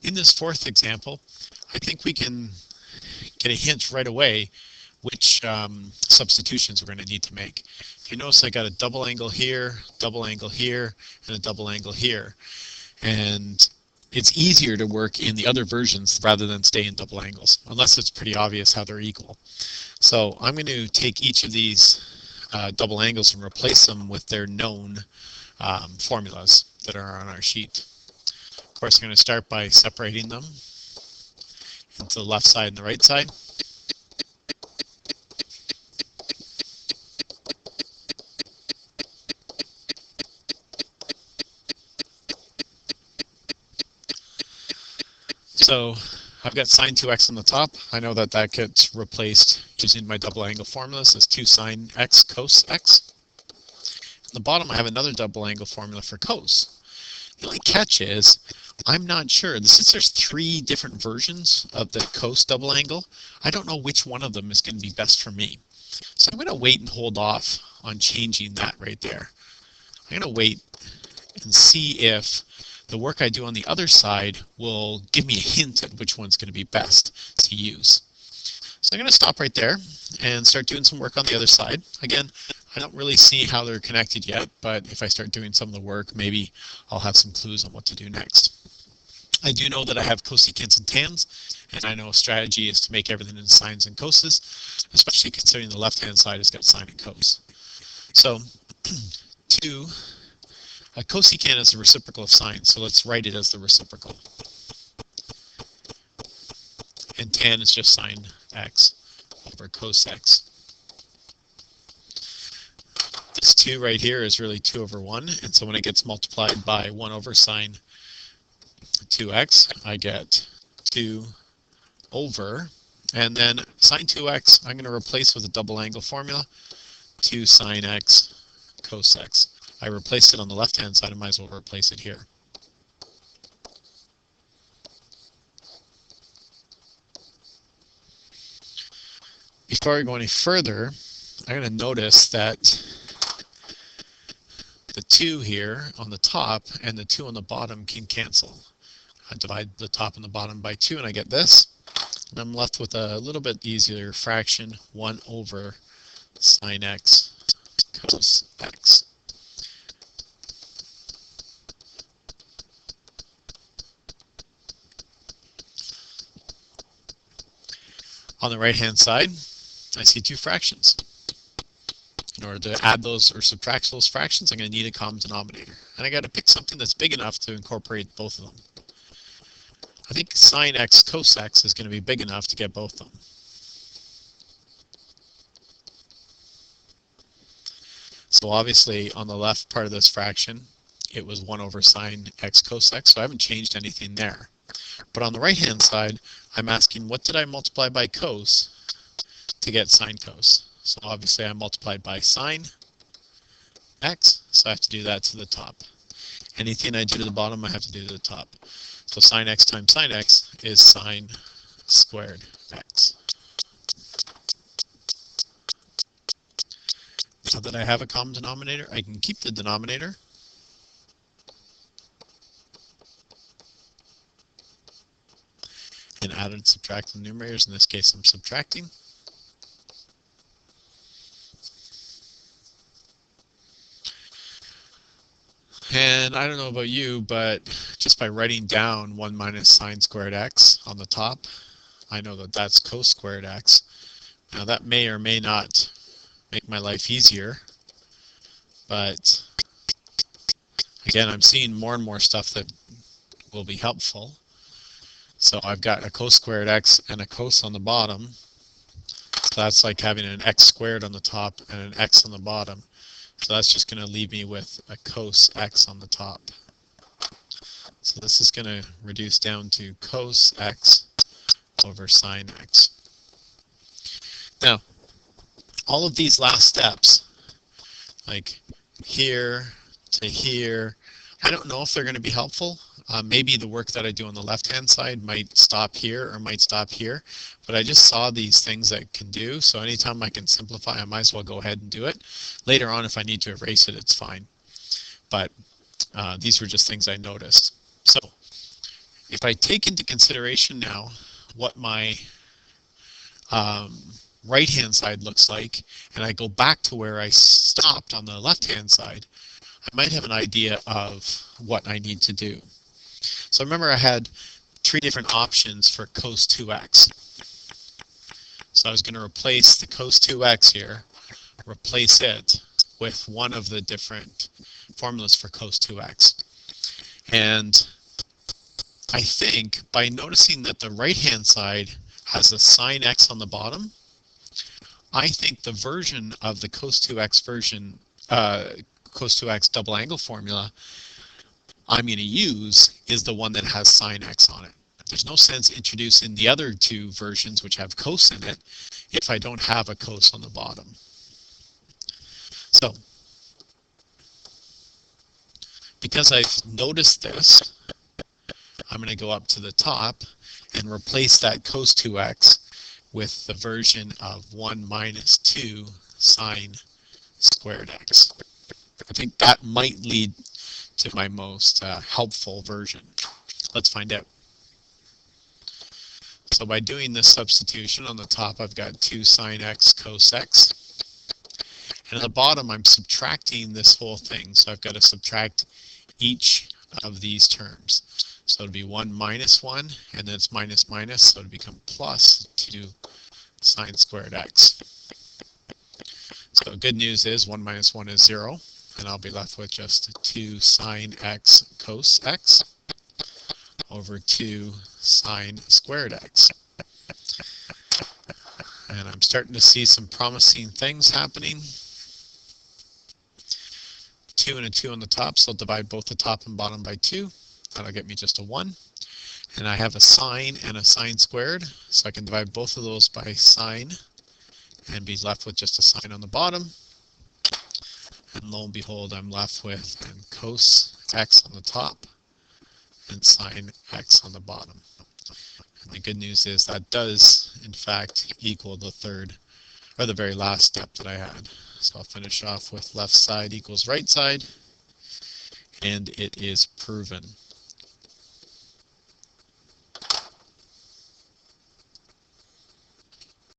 In this fourth example, I think we can get a hint right away which substitutions we're going to need to make. If you notice, I got a double angle here, and a double angle here. And it's easier to work in the other versions rather than stay in double angles, unless it's pretty obvious how they're equal. So I'm going to take each of these double angles and replace them with their known formulas that are on our sheet. Of course, I'm going to start by separating them into the left side and the right side. So I've got sine 2x on the top. I know that that gets replaced using my double angle formulas as 2 sine x cos x. On the bottom, I have another double angle formula for cos. The only catch is I'm not sure. Since there's 3 different versions of the cos double angle, I don't know which one of them is going to be best for me. So I'm going to wait and hold off on changing that right there. I'm going to wait and see if the work I do on the other side will give me a hint at which one's going to be best to use. So I'm going to stop right there and start doing some work on the other side. Again, I don't really see how they're connected yet, but if I start doing some of the work, maybe I'll have some clues on what to do next. I do know that I have cosecants and tans, and I know a strategy is to make everything in sines and coses, especially considering the left-hand side has got sine and cos. So a cosecant is the reciprocal of sine, so let's write it as the reciprocal. And tan is just sine x over cos x. This 2 right here is really 2 over 1, and so when it gets multiplied by 1 over sine 2x, I get 2 over, and then sine 2x I'm going to replace with a double angle formula, 2 sine x cos x. I replaced it on the left-hand side, I might as well replace it here. Before I go any further, I'm going to notice that the 2 here on the top and the 2 on the bottom can cancel. I divide the top and the bottom by 2 and I get this. And I'm left with a little bit easier fraction, 1 over sine x cos x. On the right-hand side, I see 2 fractions. In order to add those or subtract those fractions, I'm going to need a common denominator. And I got to pick something that's big enough to incorporate both of them. I think sine x cos x is going to be big enough to get both of them. So obviously, on the left part of this fraction, it was 1 over sine x cos x, so I haven't changed anything there. But on the right-hand side, I'm asking, what did I multiply by cos to get sine cos? So obviously, I multiplied by sine x, so I have to do that to the top. Anything I do to the bottom, I have to do to the top. So sine x times sine x is sine squared x. Now that I have a common denominator, I can keep the denominator. And add and subtract the numerators. In this case, I'm subtracting. And I don't know about you, but just by writing down 1 minus sine squared x on the top, I know that that's cos squared x. Now that may or may not make my life easier, but again, I'm seeing more and more stuff that will be helpful. So I've got a cos squared x and a cos on the bottom. So that's like having an x squared on the top and an x on the bottom. So that's just going to leave me with a cos x on the top. So this is going to reduce down to cos x over sine x. Now, all of these last steps, like here to here, I don't know if they're going to be helpful. Maybe the work that I do on the left-hand side might stop here or might stop here, but I just saw these things that can do, so anytime I can simplify, I might as well go ahead and do it. Later on, if I need to erase it, it's fine. But these were just things I noticed. So If I take into consideration now what my right-hand side looks like, and I go back to where I stopped on the left-hand side, I might have an idea of what I need to do. So remember I had 3 different options for cos 2x. So I was going to replace the cos 2x here, replace it with one of the different formulas for cos 2x. And I think by noticing that the right-hand side has a sine x on the bottom, I think the version of the cos 2x version, cos 2x double angle formula I'm going to use is the one that has sine x on it. There's no sense introducing the other 2 versions which have cos in it if I don't have a cos on the bottom. So, because I've noticed this, I'm going to go up to the top and replace that cos 2x with the version of 1 minus 2 sine squared x. I think that might lead to my most helpful version. Let's find out. So by doing this substitution on the top, I've got 2 sine x cos x. And at the bottom, I'm subtracting this whole thing. So I've got to subtract each of these terms. So it'll be 1 minus 1, and then it's minus minus, so it'll become plus 2 sine squared x. So good news is 1 minus 1 is 0, and I'll be left with just 2 sine x cos x over 2 sine squared x. And I'm starting to see some promising things happening. 2 and a 2 on the top, so I'll divide both the top and bottom by 2. That'll get me just a 1. And I have a sine and a sine squared, so I can divide both of those by sine and be left with just a sine on the bottom. And lo and behold, I'm left with cos x on the top and sine x on the bottom. And the good news is that does, in fact, equal the third, or the very last step that I had. So I'll finish off with left side equals right side, and it is proven.